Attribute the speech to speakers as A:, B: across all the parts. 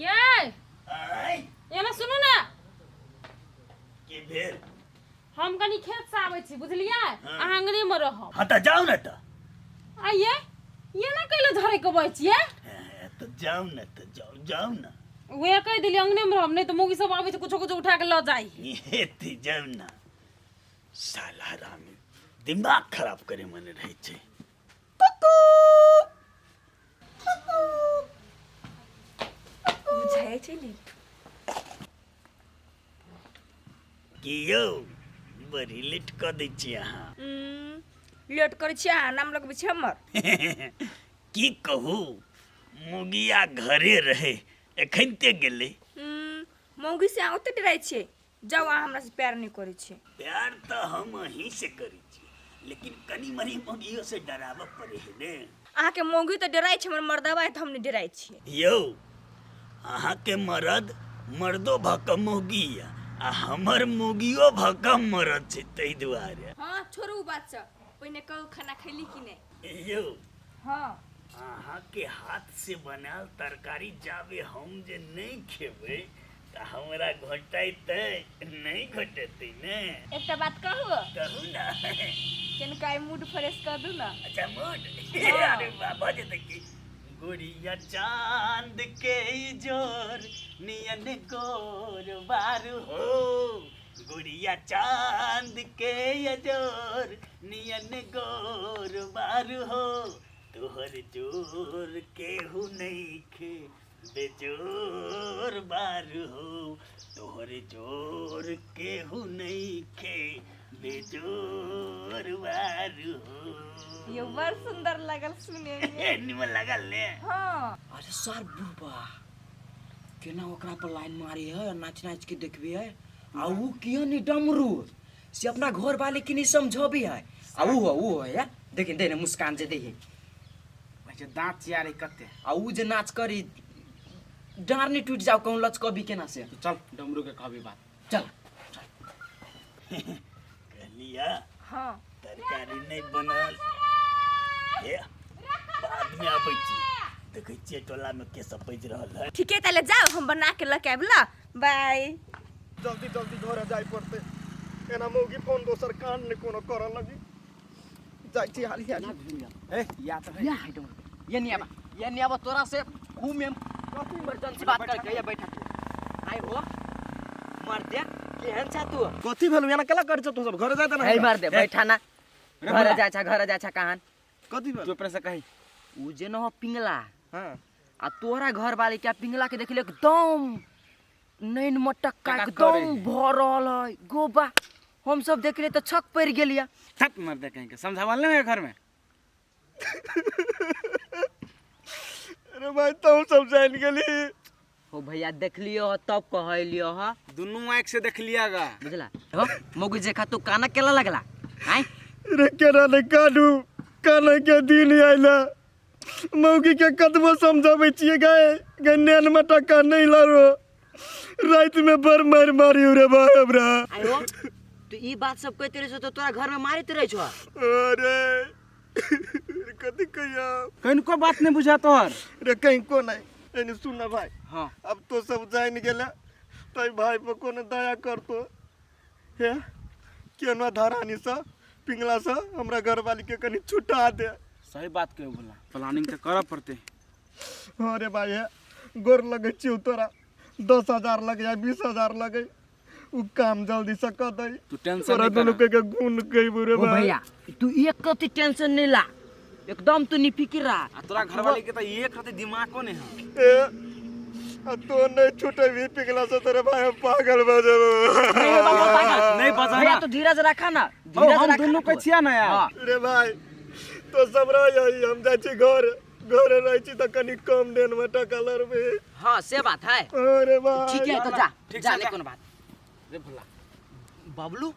A: ये एना सुनू ना
B: के भेल
A: हम कनी खेत से आबै छी बुझलियै अहाँ अंगने में रहब
B: हाँ तो जाओ ना तो
A: आइए ये ना कैले धरे केबै छियै
B: तो जाओ ना तो जाओ ना
A: वे कह दिली अंगने में रहब नहीं तो मौगी सब आबै छै कुछो कुछो उठा के ल जाई
B: ये ती जाओ ना साला रामी दिमाग खराब करे मन रहे छे
C: बुझाइ छै नि
B: कि यौ बड़ी लेट क दै छी अहाँ
C: लेट करै छी अहाँ नाम लगबै छी हमर
B: की कहू मुगिया घरे रहे एखनते गेले
C: मौगी से अहाँ ओते डराइ छियै जाउ अहाँ हमरा से प्यार नहीं करै छियै
B: प्यार तो हम ही से करी छी लेकिन कनी मनी मुगियो से डराव पड़े है ने
C: अहाँ के मौगी तो डराइ छै हमर मर्दवा है तो हम नहीं डराइ छियै
B: यौ अहाँ के मर्दो भक मुगी आ हमर मुगियो भक मरद छै तै दुआरे
C: हाँ छोड़ू बात से पहिने कहू खाना खैली कि नहीं
B: यौ
C: हाँ
B: अहाँ के हाथ से बनाल तरकारी जाबे हम जे नहीं खेबै त हमरा घोटाइते नहीं घोटेतै ने
C: एकटा बात कहू
B: कहू ना
C: केनका मूड फ्रेश कर दू ना
B: अच्छा मूड अरे बाबा जे तक गुड़िया चांद के जोर नियन गोर बार हो गुड़िया चांद के जोर नियन गोर बार हो तोहर जोर केहू नहीं खे बेजोर बार हो तोहर जोर केहू नहीं खे बेजोर बार हो
C: ये बड़ सुंदर लगल सुने में
B: निमन लगल ने
C: हाँ
D: अरे सर बुढ़बा केना ओकरा पर लाइन मारी है नाच नाच के देखबी है आ ऊ किया नहीं डमरू से अपना घर वाले की नहीं समझबी है आ ऊ है या देखिन देने मुस्कान जे देही
E: अच्छा दांत चियारे कते
D: आ ऊ जे नाच करी डार नहीं टूट जाओ कहूं लचकबी केना से
E: तो चल डमरू के कहबी बात
D: चल
B: कहलिया
C: हाँ
B: तरकारी नहीं बनल हे बाद में आबै छी देखै छियै टोला में के सब बज रहल है
C: ठीक है ताले जाओ हम बना के लेके आबी ला बाय
F: जल्दी जल्दी घर जाय पड़ते एना मौगी फोन दोसर कान ने कोनो करऽ लगी जाय छी हाली हाली
E: ए या तो है
D: ये नहीं आबा तोरा से खूब में कथी इमरजेंसी बात करके ये बैठा तू आई हो मार दे केहन छ तू
F: कथी भेलु एना केला कर तू सब घर जाय त
D: हे मार दे बैठा ना घर जा छ कहां
F: कथी भेल
E: चुप रह से कही
D: ऊ जे न हो पिंगला
F: हां
D: आ तोरा घर वाले क्या पिंगला के देखले एकदम नैन मटक्का
E: का
D: एकदम भरल है गोबा हम सब देखले तो छक पड़ गेलिया
E: थक मर दे कहीं के समझावल नहीं घर में
F: अरे भाई तुम सब जान गेली
D: हो भैया देख लियो हो तब कहलियो हो
E: दोनों आंख से देख लियागा
D: बुझला हो मौगी जेखा तू काना केला लगला आय
F: रे केना ने काडू काना के दिन आइला मौगी के कतबो समझाबै छियै गन्नेन मटक्का नहीं लारो रात में बर मारी रे भाई हमरा
D: आय हो तू ई बात सब कहते रहे तो तोरा घर में मारित रहे छो
F: अरे कथी कहिया
E: कहीं बात नहीं बुझा तोहर
F: रे कहीं को नहीं एने सुन ना भाई
E: हाँ
F: अब तो सब जान गेला तै भाई पर कोनो दया कर तो हे केना धारानी सा पिंगला सा हमरा घर वाली के कनी छुटा दे
E: सही बात कहे बोला प्लानिंग तो करब पड़ते
F: अरे भाई है गोर लगे छी तोरा 10,000 लगे या 20,000 लगे उ काम जल्दी से कर दई
E: तू टेंशन
F: तोरा
E: नहीं
F: दोनों
E: कर
F: के गुण कहिबो रे
D: ओ
F: भाई
D: भैया तू एक कति टेंशन नहीं ला एकदम तू निफिकिर रहा
E: तोरा घर वाले के तो एक रति दिमाग को नहीं है
F: ए आ तो नहीं छुटे भी पिघला से तेरे भाई पागल हो जाबो
E: नहीं बजा
D: भैया तो धीरज रखा ना
E: हम दोनों के छिया ना यार
D: हाँ।
F: रे भाई तो सब रही हम जाय छी घर रह छी त कनी कम दिन में टका लरबे
D: हाँ से बात है
F: अरे भाई
D: ठीक है तो जा
E: ठीक
D: जा
E: से
D: ले
E: जा।
D: कोनो बात
E: रे भला
D: बबलू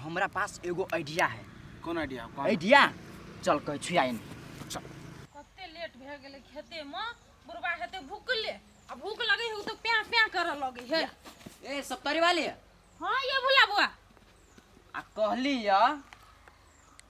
D: हमरा पास एगो आइडिया है
E: कौन आइडिया
D: आइडिया चल कह छुआइन
A: कते लेट भ गेले खेते में बुरबा हेते भूखले आ भूख लगे है तो प्या प्या करे लगे है
D: ए सप्तरी वाली
A: हां ये भुला बुआ
D: आ कहली या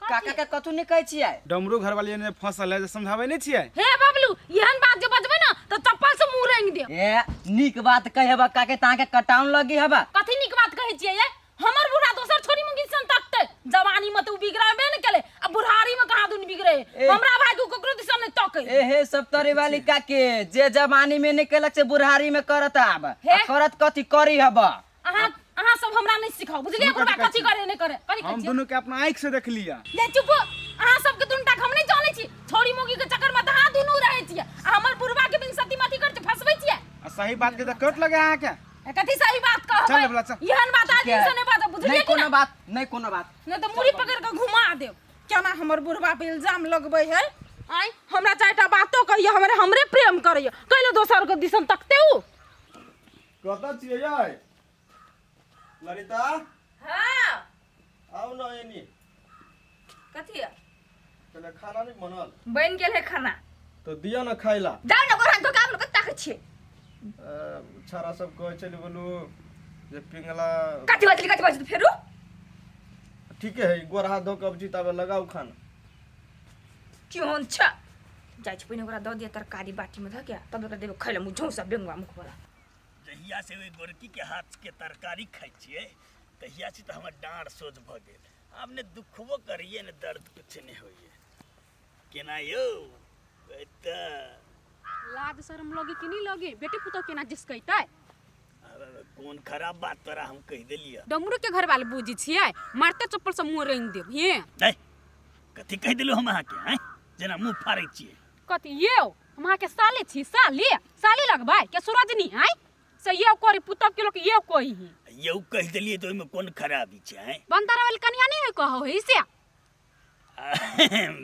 D: काका के कथु नहीं कहै छियै
E: डमरू घर वाले ने फसल है समझावे नहीं छिए
A: हे बबलू एहन बात जे बजबै ना तो चप्पल से मुंह रेंग दे।
D: ए नीक बात कहे बा काके ताके कटाउन लगी हबा।
A: कथी निक बात कहै छियै ये? हमर बुढ़ा दोसर छोरी मुंगी सन तकते। जवानी में तो बिगड़ाबे न केले, अब बुढ़ारी में कहां दुन बिगड़े। हमरा भाई को ककरो दिसन नहीं तके।
D: ए हे सब तोरे वाली काके जे जवानी में निकलक से बुढ़ारी में करत आब। करत कथी करी हबा।
A: अहाँ सब हमरा नहीं सिखाओ, बुझलिए? बुढ़ा कथी करे नहीं करे। कथी
E: हम दोनों के अपना आंख से देख लिया।
A: ले चुप। अहाँ सब के दुनटा हम नहीं जाने छी। छोरी मुंगी के चक्कर में तहां दुनू रहै छियै। हमर बुढ़वा के बिन सती माथी कर फसबै छियै।
E: सही बात के तो कट लगे अहाँ के।
A: कथी सही बात कहबै?
E: चल बोला चल।
A: यहन बात आज से नहीं बात, बुझलिए?
D: नहीं कोनो बात, नहीं कोनो बात।
A: नहीं तो मुड़ी पकड़ के घुमा देव। क्या ना हमर बुढ़वा पे इल्जाम लगबै है? आई हमरा चारटा बातो कहियो, हमरे प्रेम करियो। कैलो दोसर के दिसन तकते उ।
F: कता छियै यार ललिता?
C: हां
F: आओ ना एनी।
C: कथी है?
F: चले खाना नहीं बनल
C: बन गेल है खाना।
F: तो दिया ना खाइला।
C: जाओ ना गोरा तो काम कत ताकै छियै।
F: छारा सब कहै छै बोलू जे पिंगला
C: कथी बात फेरू?
F: ठीक है गोर हाथ धो के अब जीतावे लगाओ खाना।
C: क्यों छ जाय छ पहिने ओकरा द दिया तरकारी बाटी में ध के तब ओकरा देबे खैले मुझौ सब बेंगवा मुख वाला।
B: जहिया से ओइ गोरकी के हाथ के तरकारी खाइ छियै तहिया से तो हमर डाँड़ सोझ भ गेल। आब ने दुखबो करिए ने दर्द कुछ नहीं होइए। केना यौ त
G: लाज शरम लगे कि नहीं लगे? बेटे पुतो केना जिस कहते?
B: कौन खराब बात तोरा हम कह देलिए?
G: डमरू के घर वाले बूझी छियै, मारते चप्पल से मुंह रेंग देब। हे
B: नहीं कथी कह देलु हम अहाँ के? हैं जना मुंह फाड़ै छियै।
G: कथी ये हम अहाँ के साले छी? साली लगबै के सूरजनी हैं से ये कोरी पुतब के लोग ये कोई ही
B: यौ कह देलिए तो ओइमे कोन खराबी छै? हैं
G: बंदर वाली कन्या नहीं है कहो है से।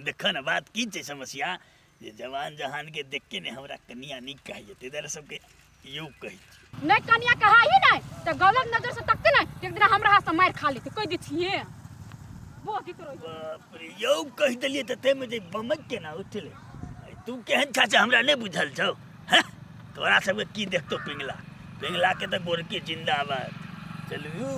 B: देखो ना बात की छै समस्या जे जवान जहान के देख के ने हमरा कन्या नहीं कहिए ते दर सबके यौ कहि
G: नहीं कन्या कहा ही नहीं तो गलत नजर से तकते नहीं एक दिन हमरा हाथ से मार खा लेते कह दी छिए। बहुत इतरो
B: बाप रे यौ कह देलिए त ते में जे बमक के ना उठले। तू केहन चाचा हमरा नहीं बुझल छौ? हैं तोरा सबके की देखतो पिंगला के त गोरकी जिंदाबाद। चलू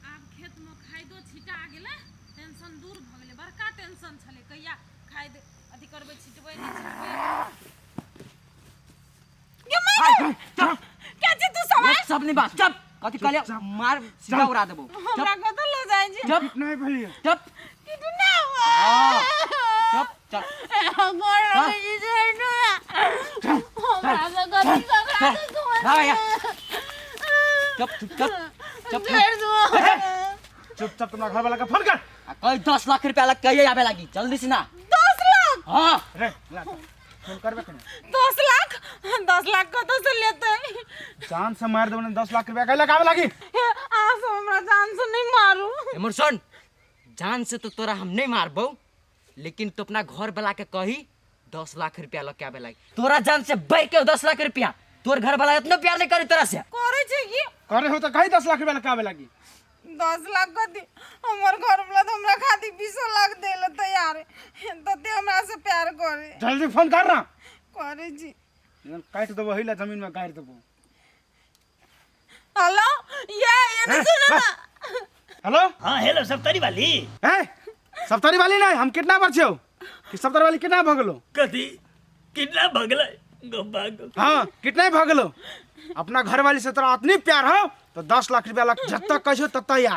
A: आब खेत में खाइदो छिटा गेले, टेंशन दूर भ गेले। बड़का टेंशन छले कहिया खाइद अथी करबै, छिटबै नहीं छिटबै। क्या छी तू समय?
D: सब नहीं बात चुप। कथी कहलिया मार सीधा उड़ा देबो।
A: हमरा कत ले जाय छी?
D: चुप
E: नहीं भलिए।
D: चुप।
A: कितना
D: हां चुप चल।
A: गोर लगे जी हमरा से गलती ककरा से तू?
D: हां या चुप चुप चुप चुप
E: चुपचाप तुम्हारा घर वाला का फोन कर।
D: कोई 10 लाख रुपया लग कहिए आवे लागी जल्दी से ना।
A: 10 लाख?
D: हां
E: रे ला फोन करबे कने।
A: 10 लाख? 10 लाख कत से लेते?
E: जान से मार देबने 10 लाख रुपया कहला कावे लागी?
A: आप हमरा जान से नहीं मारू।
D: एमर सुन जान से तो तोरा हम नहीं मारबो लेकिन तो अपना घर वाला के कही 10 लाख रुपया लग के आवे लागी। तोरा जान से बैठ के 10 लाख रुपया तोर घर वाला इतना प्यार नहीं करे तोरा से।
A: करे छै की?
E: करे हो तो कही 10 लाख रुपया लग के आवे लागी।
A: 10 लाख कथी? हमर घर वाला तो हमरा खातिर 20 लाख देले तैयार है। तो ते हमरा से प्यार करे।
E: जल्दी फोन कर ना।
A: करे जी।
E: काट देबो हिला जमीन में गाड़ देबो।
A: हेलो ये नहीं सुनो ना।
E: हेलो
B: हाँ हेलो सप्तरी वाली।
E: ए सप्तरी वाली नहीं हम किडनैपर छियो कि सप्तरी वाली किडनैप भ गेलो?
B: कथी किडनैप भ गेलै? गो
E: हाँ किडनैप भ गेलो। अपना घर वाली से तोरा इतनी प्यार हो तो 10 लाख रुपया लग जब तक कहियो तब तक या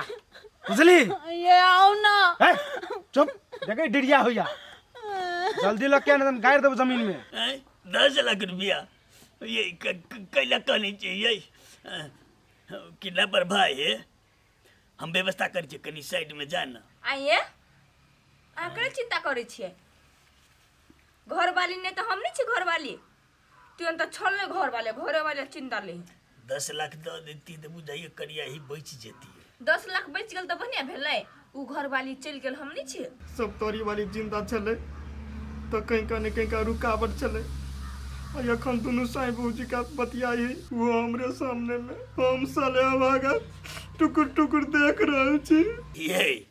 E: बुझली?
A: ये आओ ना।
E: ए चुप देखे डिरिया होया जल्दी लग के गाड़ देबो जमीन में।
B: 10 लाख रुपया ये कैला कहने चाहिए? किडनैपर भाई है हम व्यवस्था कर छी कनी साइड में जाना।
C: आइए आकरे चिंता करे छिए? घर वाली ने तो हम नहीं छी घर वाली। तू तो छोड़ ले घर वाले चिंता ले।
B: 10 लाख दे देती तो बुझाइए करिया ही बच जेती।
C: 10 लाख बच गेल तो बढ़िया भेलै। उ घर वाली चल गेल हम नहीं छी।
F: सब तोरी वाली जिंदा चले तो कहीं का नहीं कहीं का रुकावट चले। और अखन दोनों साई बूजी का बतियाई वो हमरे सामने में हम साले भागा टुकुर टुकुर देख रहल छी।
B: ये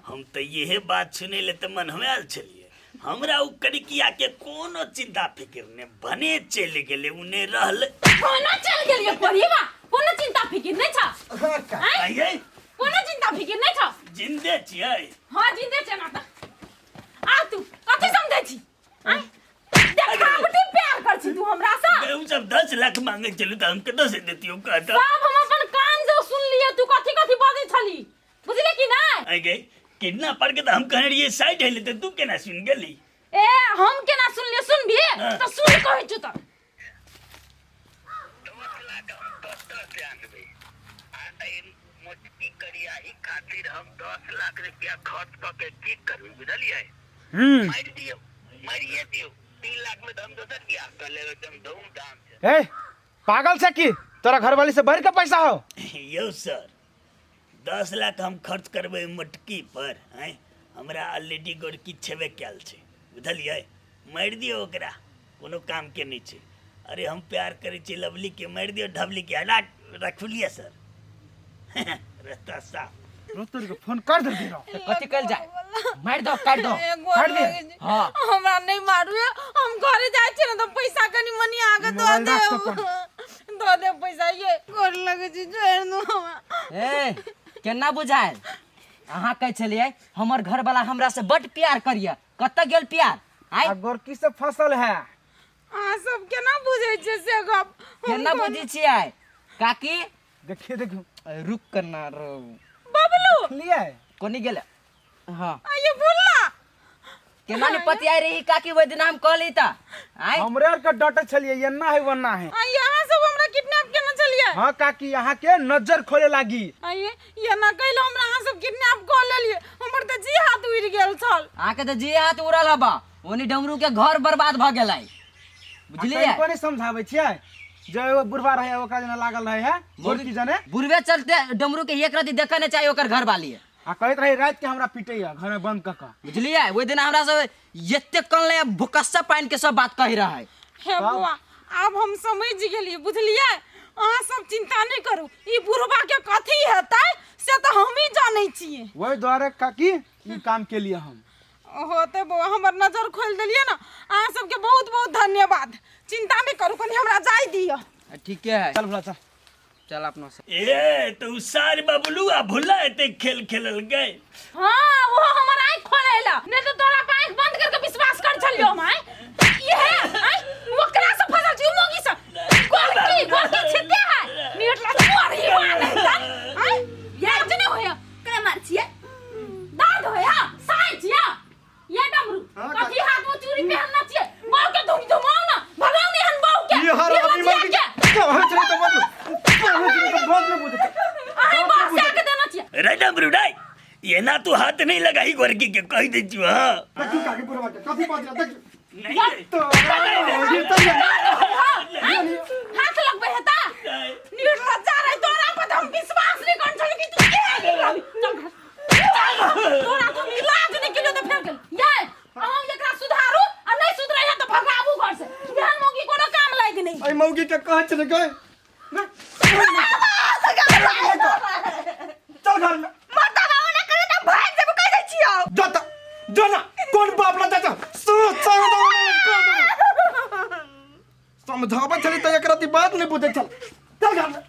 B: हम तो यही बात सुने ले तो मन में आल चलिए। हमरा उ कड़किया के कोनो चिंता फिक्र ने बने चल गेले उने रहल।
A: कोनो चल गेलिए परिवा? कोनो चिंता फिकिर नहीं था?
B: आइए
A: कोनो चिंता फिकिर नहीं था?
B: जिंदे छियै।
A: हां जिंदे छै ना। तू कथी समझै छी? देखा बटे प्यार कर छी तू हमरा से?
B: उ सब मांगे चलू तो हम कतौ से देती हो काटा
A: सब हम अपन कान से सुन लिए तू कथी कथी बाजै छली बुझले कि नहीं
B: आई गई किडनैपर के तो हम कह रही साइड है लेते तू केना सुन गेली
A: ए हम केना सुन लिए सुन भी तो सुन कहै छु त
B: 10 लाख हम 10 जानबे आ मोटकी करिया ही खातिर हम 10 लाख रुपया खर्च क के की करू बुझलिए मारिए दियो 3 लाख में हम दोसर बियाह कर लेबे तुम धूमधाम से
E: ए पागल से की तोरा घरवाली से भर के पैसा हो
B: यो सर 10 लाख हम खर्च करबे मटकी पर हैं हमरा ऑलरेडी गोरकी छेबे कैल छै बुझलिए मार दियो ओकरा कोनो काम के नहीं छै अरे हम प्यार करे छी लवली के मार दियो ढबली के हटा रखुलिए सर रास्ता साफ
E: रोतरी को फोन कर दे गिरो
D: कथी कल जाए मार दो काट दो
E: काट दे
D: हाँ
A: हमरा नहीं मारू हम घरे जाय छी ना तो पैसा कनी मनी आगे दो
E: मोबाइल
A: दे
E: रख तो
A: दो दे पैसा ये कर लगे छी जोड़ नु
D: ए केना बुझायल अहाँ कहै छलियै हमर घर वाला हमरा से बड प्यार करिया कत गेल प्यार आइ
E: आ गोरकी से फसल है
A: आ सब केना बुझै छै से गप
D: केना बुझै छियै काकी
E: देखिए देखियो
D: रुक करना रो
A: बबलू
E: लिए
D: कोनी गेल हाँ
A: ये बोलना
D: केना ने पतियाई रही काकी ओइ दिन हम कहली त आइ
E: हमरे आर के डटे छलिए एना है वना है
A: आ यहाँ सब हमरा किडनैप केना चलिए
E: हां काकी यहाँ के नजर खोले लागी
A: आइए ये ना कहलो हमरा अहाँ सब किडनैप कर लेलिए हमर त जी हाथ उड़ गेल छल
D: आके त जी हाथ उड़ल हबा ओनी डमरू के घर बर्बाद भ गेलै बुझलिए
E: कोनी समझावे छियै जे वो बुढ़वा रहे ओकरा जना लागल रहे है गोरकी जने
D: बुढ़वे चलते डमरू के एक रति देखे ने चाहिए ओकर घर वाली
E: आ कहत रही रात के हमरा पिटैया घर में बंद क
D: बुझलिए ओइ दिन हमरा सब एते कल भुकस्सा पाइन के सब बात कहि रहा है
A: हे बुआ अब हम समझ गेलिए बुझलिए अहाँ सब चिंता नहीं करू ई बुढ़वा के कथी हेतै से तो हम ही जानै छियै
E: वही द्वारे काकी ई काम के लिए हम
A: होते बुआ हमर नजर खोल देलिए ना अहाँ सबके बहुत बहुत धन्यवाद चिंता नहीं करू कनी हमरा जाय दियो
D: ठीक है
E: चल भला चल
D: चल अपना से
B: ए तो सार बबलू आ भुला एते खेल खेलल गए
A: हां वो हमर आंख खोलेला नहीं तो तोरा आंख बंद करके विश्वास कर चलियो हम ये है ओकरा से फसल छी मोगी से गोलकी छिते है नीट ला मारी मार ये जने होया करे मार छिए दाद होया साई छिया ये डमरू कथी हाथ में चूड़ी पहनना छिए मार के धुम धुमाओ ना भगाओ नहीं हन बाऊ के
F: ये हर आदमी मार के कहां चले तो मत बहुत न बुझे
A: अरे बात से आके देना छिए
B: राइट ब्रुडाई ये ना तू हाथ नहीं लगाई गोरकी के कह दे छु हां
F: तू काके पूरा बात कथी बात देख
B: नहीं
F: तो ये तो
A: हाथ लगबे हेता नीट लज्जा रे तोरा पर हम विश्वास नहीं कर छल कि तू के चल तोरा तो इलाज नहीं किलो तो फेर गेल ये हम एकरा सुधारू आ नहीं सुधरै है तो भगाबू घर से ध्यान मोगी कोनो काम लायक नहीं
F: आई मौगी के कहां चले गए चल घर में
A: मत गाओ ना करे तो भाग जब कह दे छियो
F: जाता जाना कौन बाप ना चाचा समझावा चली तो एक राती बात नहीं बुझे चल चल घर में